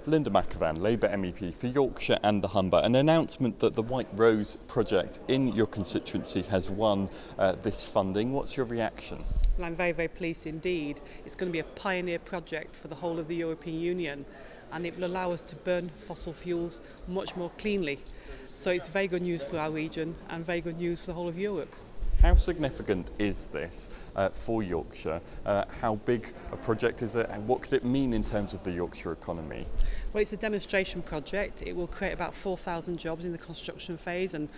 Linda McAvan, Labour MEP for Yorkshire and the Humber, an announcement that the White Rose project in your constituency has won this funding. What's your reaction? Well, I'm very, very pleased indeed. It's going to be a pioneer project for the whole of the European Union, and it will allow us to burn fossil fuels much more cleanly. So it's very good news for our region and very good news for the whole of Europe. How significant is this for Yorkshire? How big a project is it, and what could it mean in terms of the Yorkshire economy? Well, it's a demonstration project. It will create about 4,000 jobs in the construction phase and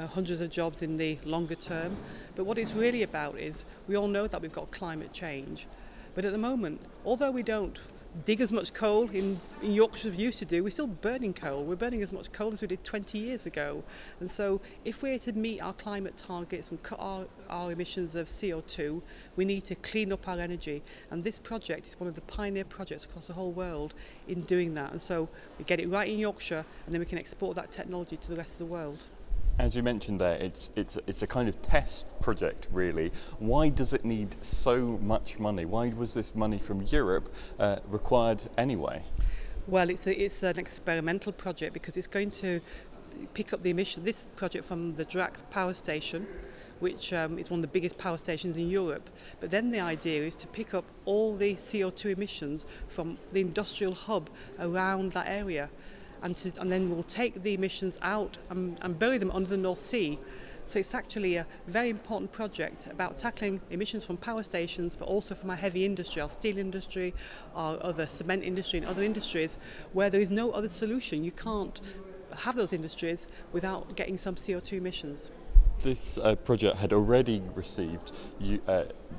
hundreds of jobs in the longer term. But what it's really about is, we all know that we've got climate change. But at the moment, although we don't dig as much coal in Yorkshire as we used to do, we're still burning coal. We're burning as much coal as we did 20 years ago. And so if we're to meet our climate targets and cut our emissions of CO2, we need to clean up our energy. And this project is one of the pioneer projects across the whole world in doing that. And so we get it right in Yorkshire, and then we can export that technology to the rest of the world. As you mentioned there, it's a kind of test project, really. Why does it need so much money? Why was this money from Europe required anyway? Well, it's an experimental project because it's going to pick up the emission. This project from the Drax power station, which is one of the biggest power stations in Europe. But then the idea is to pick up all the CO2 emissions from the industrial hub around that area. And then we'll take the emissions out and bury them under the North Sea. So it's actually a very important project about tackling emissions from power stations, but also from our heavy industry, our steel industry, our other cement industry and other industries where there is no other solution. You can't have those industries without getting some CO2 emissions. This project had already received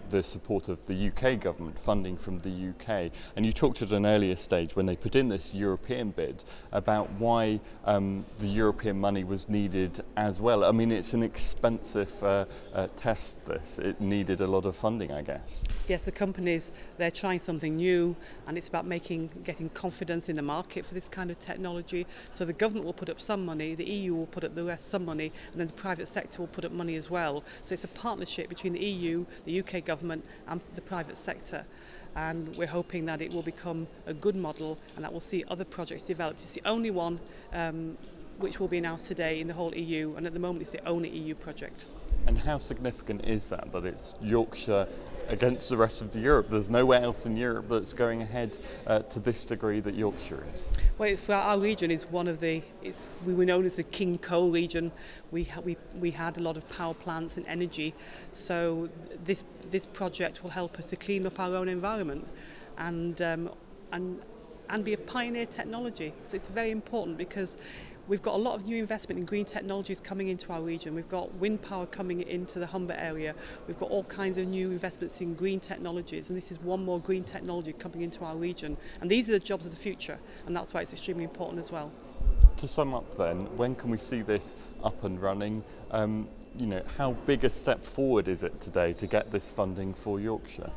the support of the UK government, funding from the UK, and you talked at an earlier stage when they put in this European bid about why the European money was needed as well. I mean, it's an expensive test, this. It needed a lot of funding, I guess. Yes, the companies, they're trying something new, and it's about getting confidence in the market for this kind of technology. So the government will put up some money, the EU will put up the rest some money, and then the private sector will put up money as well. So it's a partnership between the EU, the UK government and the private sector, and we're hoping that it will become a good model and that we'll see other projects developed. It's the only one which will be announced today in the whole EU, and at the moment it's the only EU project. And how significant is that it's Yorkshire against the rest of Europe? There's nowhere else in Europe that's going ahead to this degree that Yorkshire is. Well, for our region is one of we were known as the King Coal region. We had a lot of power plants and energy, so this project will help us to clean up our own environment and be a pioneer technology. So it's very important because we've got a lot of new investment in green technologies coming into our region. We've got wind power coming into the Humber area. We've got all kinds of new investments in green technologies, and this is one more green technology coming into our region. And these are the jobs of the future, and that's why it's extremely important as well. To sum up then, when can we see this up and running? How big a step forward is it today to get this funding for Yorkshire?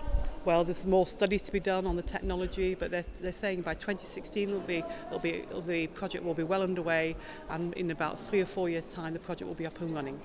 Well, there's more studies to be done on the technology, but they're saying by 2016 the project will be well underway, and in about 3 or 4 years' time the project will be up and running.